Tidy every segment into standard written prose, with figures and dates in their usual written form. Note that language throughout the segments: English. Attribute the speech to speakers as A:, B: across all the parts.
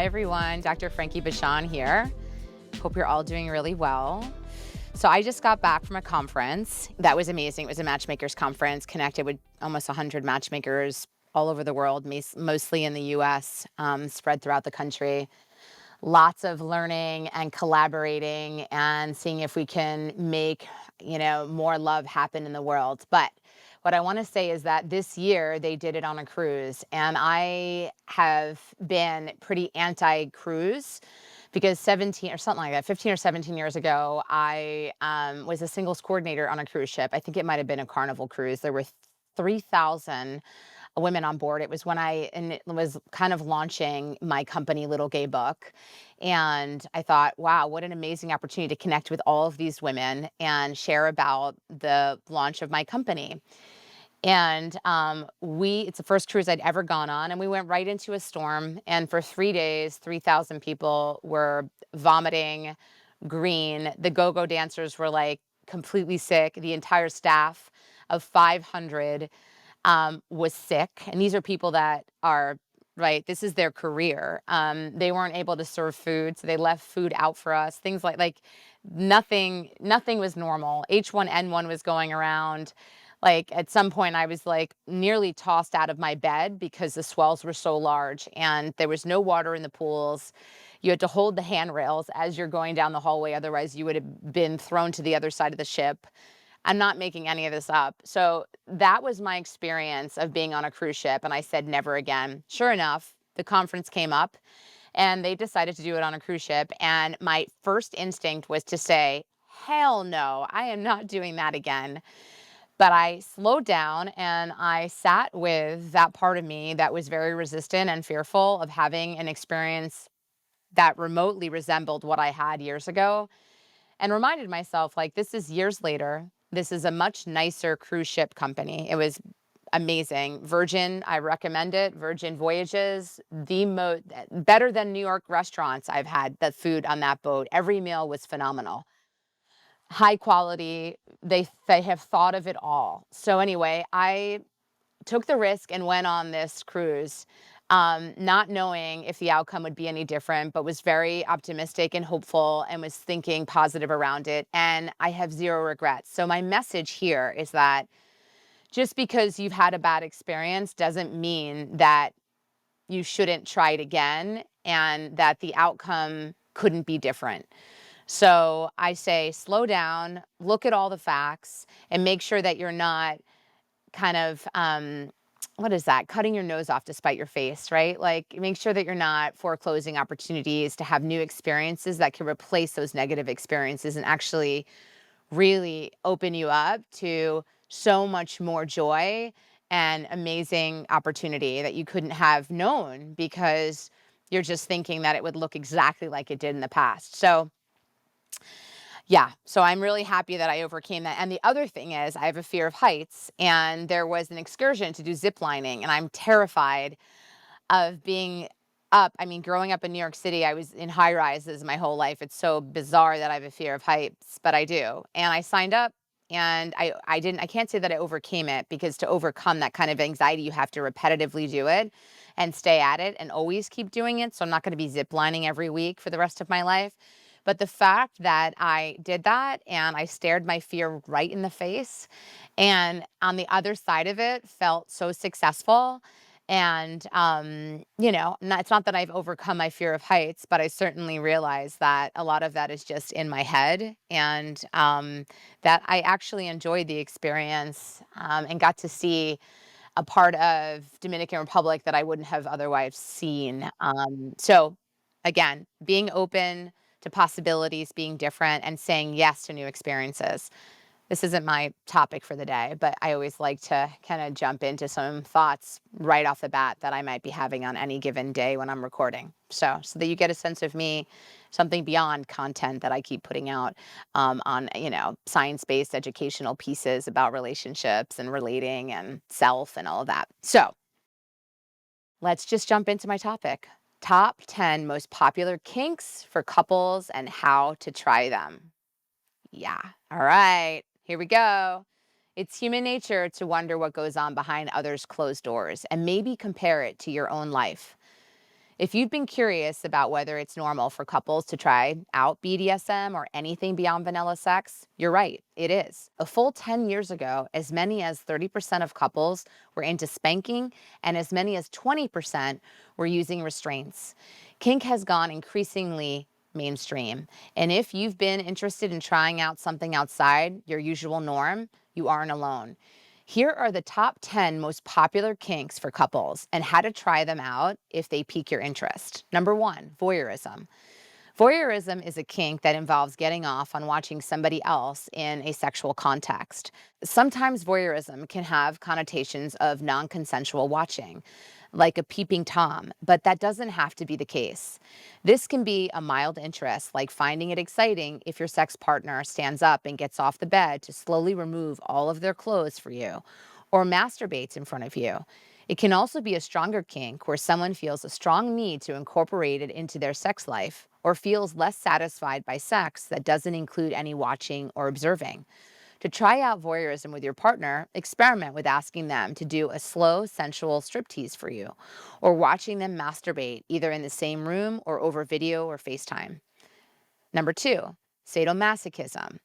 A: Hi, everyone. Dr. Frankie Bashan here. Hope you're all doing really well. So I just got back from a conference. That was amazing. It was a matchmakers conference, connected with almost 100 matchmakers all over the world, mostly in the US, spread throughout the country. Lots of learning and collaborating and seeing if we can make, more love happen in the world. But what I want to say is that this year they did it on a cruise, and I have been pretty anti-cruise because 17 or something like that, 15 or 17 years ago, I was a singles coordinator on a cruise ship. I think it might have been a Carnival cruise. There were 3,000 women on board. It was when it was kind of launching my company, Little Gay Book. And I thought, wow, what an amazing opportunity to connect with all of these women and share about the launch of my company. And it's the first cruise I'd ever gone on, and we went right into a storm. And for 3 days, 3,000 people were vomiting, green. The go-go dancers were like completely sick. The entire staff of 500 was sick. And these are people that are, right, this is their career. They weren't able to serve food, so they left food out for us. Things like nothing was normal. H1N1 was going around. Like at some point I was like nearly tossed out of my bed because the swells were so large and there was no water in the pools. You had to hold the handrails as you're going down the hallway. Otherwise you would have been thrown to the other side of the ship. I'm not making any of this up. So that was my experience of being on a cruise ship. And I said, never again. Sure enough, the conference came up and they decided to do it on a cruise ship. And my first instinct was to say, hell no, I am not doing that again. But I slowed down and I sat with that part of me that was very resistant and fearful of having an experience that remotely resembled what I had years ago, and reminded myself, like, this is years later. This is a much nicer cruise ship company. It was amazing. Virgin, I recommend it. Virgin Voyages, better than New York restaurants I've had. The food on that boat, every meal was phenomenal. High quality. They have thought of it all. So anyway, I took the risk and went on this cruise, not knowing if the outcome would be any different, but was very optimistic and hopeful and was thinking positive around it. And I have zero regrets. So my message here is that just because you've had a bad experience doesn't mean that you shouldn't try it again and that the outcome couldn't be different. So I say, slow down, look at all the facts, and make sure that you're not kind of, what is that? Cutting your nose off to spite your face, right? Like, make sure that you're not foreclosing opportunities to have new experiences that can replace those negative experiences and actually really open you up to so much more joy and amazing opportunity that you couldn't have known because you're just thinking that it would look exactly like it did in the past. So yeah, so I'm really happy that I overcame that. And the other thing is I have a fear of heights, and there was an excursion to do zip lining, and I'm terrified of being up. I mean, growing up in New York City, I was in high rises my whole life. It's so bizarre that I have a fear of heights, but I do. And I signed up, and I can't say that I overcame it, because to overcome that kind of anxiety, you have to repetitively do it and stay at it and always keep doing it. So I'm not going to be zip lining every week for the rest of my life. But the fact that I did that and I stared my fear right in the face, and on the other side of it felt so successful. And, it's not that I've overcome my fear of heights, but I certainly realize that a lot of that is just in my head, and that I actually enjoyed the experience, and got to see a part of Dominican Republic that I wouldn't have otherwise seen. So again, being open to possibilities, being different, and saying yes to new experiences. This isn't my topic for the day, but I always like to kind of jump into some thoughts right off the bat that I might be having on any given day when I'm recording. So that you get a sense of me, something beyond content that I keep putting out, on, science-based educational pieces about relationships and relating and self and all of that. So let's just jump into my topic. Top 10 most popular kinks for couples and how to try them. Yeah. All right. Here we go. It's human nature to wonder what goes on behind others' closed doors and maybe compare it to your own life. If you've been curious about whether it's normal for couples to try out BDSM or anything beyond vanilla sex, you're right, it is. A full 10 years ago, as many as 30% of couples were into spanking, and as many as 20% were using restraints. Kink has gone increasingly mainstream. And if you've been interested in trying out something outside your usual norm, you aren't alone. Here are the top 10 most popular kinks for couples and how to try them out if they pique your interest. Number 1, voyeurism. Voyeurism is a kink that involves getting off on watching somebody else in a sexual context. Sometimes voyeurism can have connotations of non-consensual watching, like a peeping Tom, but that doesn't have to be the case. This can be a mild interest, like finding it exciting if your sex partner stands up and gets off the bed to slowly remove all of their clothes for you, or masturbates in front of you. It can also be a stronger kink where someone feels a strong need to incorporate it into their sex life or feels less satisfied by sex that doesn't include any watching or observing. To try out voyeurism with your partner, experiment with asking them to do a slow, sensual striptease for you, or watching them masturbate either in the same room or over video or FaceTime. Number 2, sadomasochism.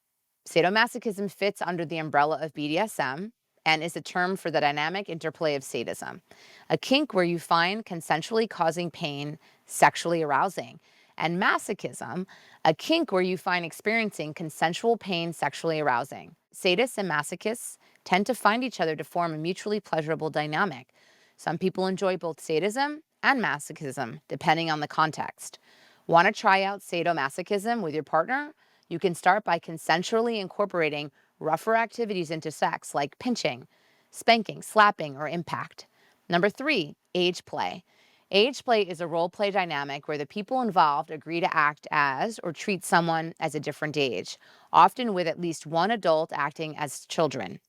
A: Sadomasochism fits under the umbrella of BDSM and is a term for the dynamic interplay of sadism, a kink where you find consensually causing pain sexually arousing, and masochism, a kink where you find experiencing consensual pain sexually arousing. Sadists and masochists tend to find each other to form a mutually pleasurable dynamic. Some people enjoy both sadism and masochism, depending on the context. Want to try out sadomasochism with your partner? You can start by consensually incorporating rougher activities into sex like pinching, spanking, slapping, or impact. Number 3, age play. Age play is a role play dynamic where the people involved agree to act as or treat someone as a different age, often with at least one adult acting as children.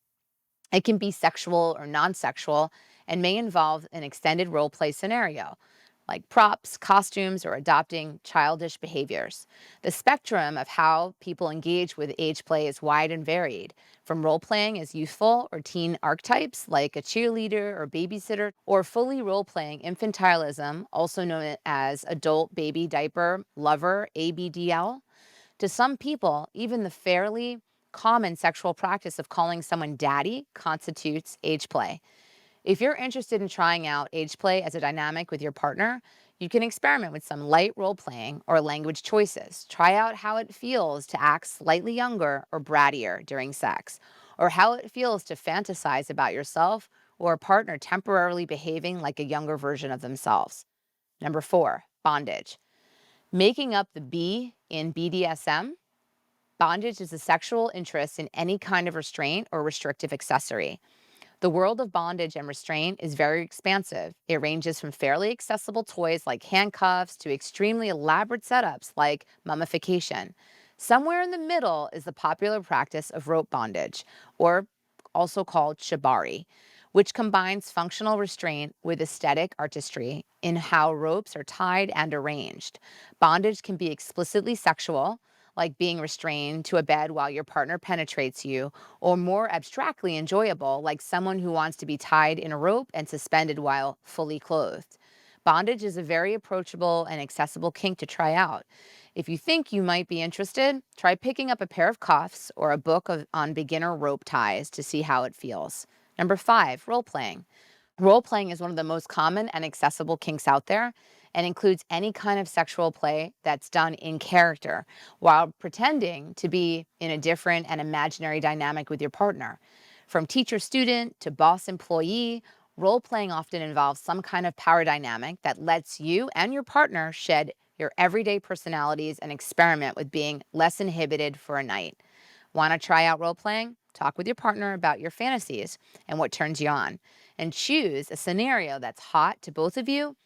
A: It can be sexual or non-sexual and may involve an extended role play scenario, like props, costumes, or adopting childish behaviors. The spectrum of how people engage with age play is wide and varied, from role playing as youthful or teen archetypes like a cheerleader or babysitter, or fully role playing infantilism, also known as adult baby diaper lover ABDL. To some people, even the fairly common sexual practice of calling someone daddy constitutes age play. If you're interested in trying out age play as a dynamic with your partner, you can experiment with some light role playing or language choices. Try out how it feels to act slightly younger or brattier during sex, or how it feels to fantasize about yourself or a partner temporarily behaving like a younger version of themselves. Number 4, bondage. Making up the B in BDSM. Bondage is a sexual interest in any kind of restraint or restrictive accessory. The world of bondage and restraint is very expansive. It ranges from fairly accessible toys like handcuffs to extremely elaborate setups like mummification. Somewhere in the middle is the popular practice of rope bondage, or also called shibari, which combines functional restraint with aesthetic artistry in how ropes are tied and arranged. Bondage can be explicitly sexual, like being restrained to a bed while your partner penetrates you, or more abstractly enjoyable, like someone who wants to be tied in a rope and suspended while fully clothed. Bondage is a very approachable and accessible kink to try out. If you think you might be interested, try picking up a pair of cuffs or a book on beginner rope ties to see how it feels. Number 5, role playing. Role playing is one of the most common and accessible kinks out there and includes any kind of sexual play that's done in character while pretending to be in a different and imaginary dynamic with your partner. From teacher student to boss employee, role playing often involves some kind of power dynamic that lets you and your partner shed your everyday personalities and experiment with being less inhibited for a night. Want to try out role playing? Talk with your partner about your fantasies and what turns you on, and choose a scenario that's hot to both of you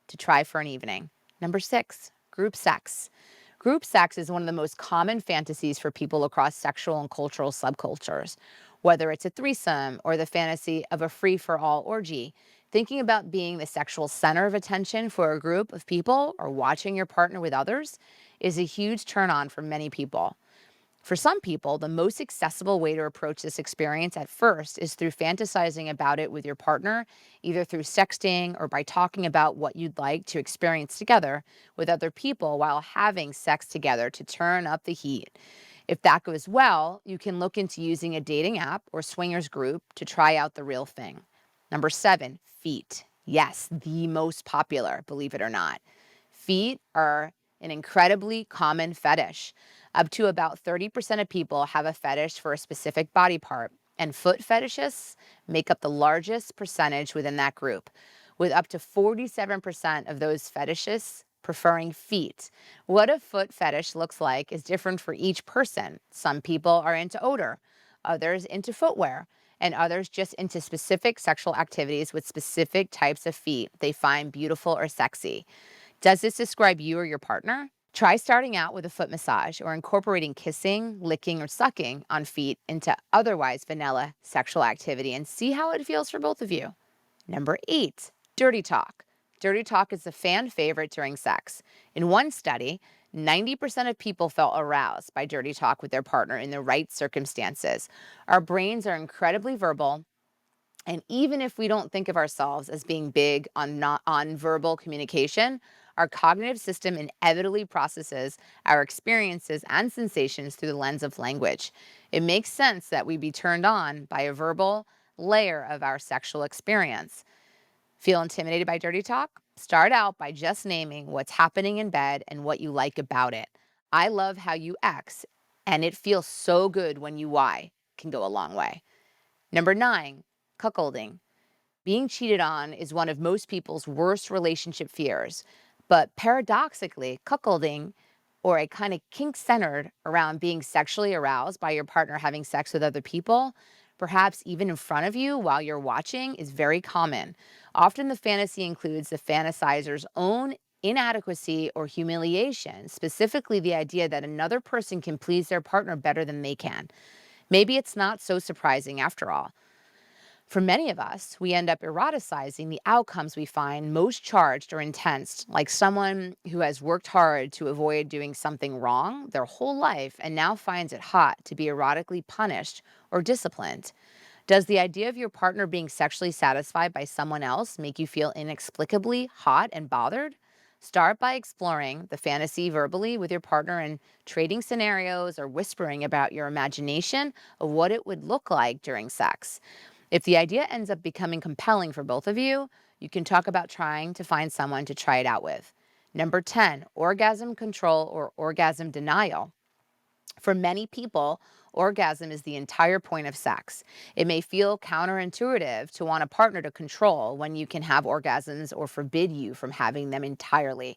A: to try for an evening. Number 6, group sex. Group sex is one of the most common fantasies for people across sexual and cultural subcultures. Whether it's a threesome or the fantasy of a free-for-all orgy, thinking about being the sexual center of attention for a group of people or watching your partner with others is a huge turn on for many people. For some people, the most accessible way to approach this experience at first is through fantasizing about it with your partner, either through sexting or by talking about what you'd like to experience together with other people while having sex together to turn up the heat. If that goes well, you can look into using a dating app or swingers group to try out the real thing. Number 7, feet. Yes, the most popular, believe it or not. Feet are an incredibly common fetish. Up to about 30% of people have a fetish for a specific body part, and foot fetishists make up the largest percentage within that group, with up to 47% of those fetishists preferring feet. What a foot fetish looks like is different for each person. Some people are into odor, others into footwear, and others just into specific sexual activities with specific types of feet they find beautiful or sexy. Does this describe you or your partner? Try starting out with a foot massage or incorporating kissing, licking, or sucking on feet into otherwise vanilla sexual activity and see how it feels for both of you. Number 8, dirty talk. Dirty talk is a fan favorite during sex. In one study, 90% of people felt aroused by dirty talk with their partner in the right circumstances. Our brains are incredibly verbal, and even if we don't think of ourselves as being big on verbal communication, our cognitive system inevitably processes our experiences and sensations through the lens of language. It makes sense that we be turned on by a verbal layer of our sexual experience. Feel intimidated by dirty talk? Start out by just naming what's happening in bed and what you like about it. I love how you X, and it feels so good when you Y can go a long way. Number 9, cuckolding. Being cheated on is one of most people's worst relationship fears. But paradoxically, cuckolding, or a kind of kink centered around being sexually aroused by your partner having sex with other people, perhaps even in front of you while you're watching, is very common. Often the fantasy includes the fantasizer's own inadequacy or humiliation, specifically the idea that another person can please their partner better than they can. Maybe it's not so surprising after all. For many of us, we end up eroticizing the outcomes we find most charged or intense, like someone who has worked hard to avoid doing something wrong their whole life and now finds it hot to be erotically punished or disciplined. Does the idea of your partner being sexually satisfied by someone else make you feel inexplicably hot and bothered? Start by exploring the fantasy verbally with your partner and trading scenarios or whispering about your imagination of what it would look like during sex. If the idea ends up becoming compelling for both of you, you can talk about trying to find someone to try it out with. Number 10, orgasm control or orgasm denial. For many people, orgasm is the entire point of sex. It may feel counterintuitive to want a partner to control when you can have orgasms or forbid you from having them entirely.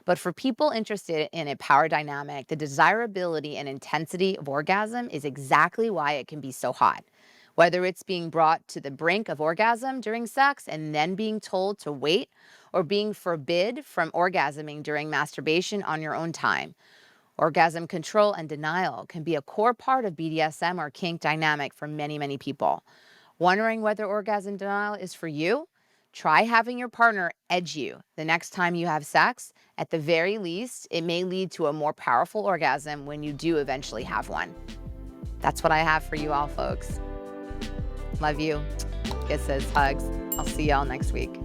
A: But for people interested in a power dynamic, the desirability and intensity of orgasm is exactly why it can be so hot. Whether it's being brought to the brink of orgasm during sex and then being told to wait, or being forbid from orgasming during masturbation on your own time. Orgasm control and denial can be a core part of BDSM or kink dynamic for many, many people. Wondering whether orgasm denial is for you? Try having your partner edge you the next time you have sex. At the very least, it may lead to a more powerful orgasm when you do eventually have one. That's what I have for you all, folks. Love you. Kisses, hugs. I'll see y'all next week.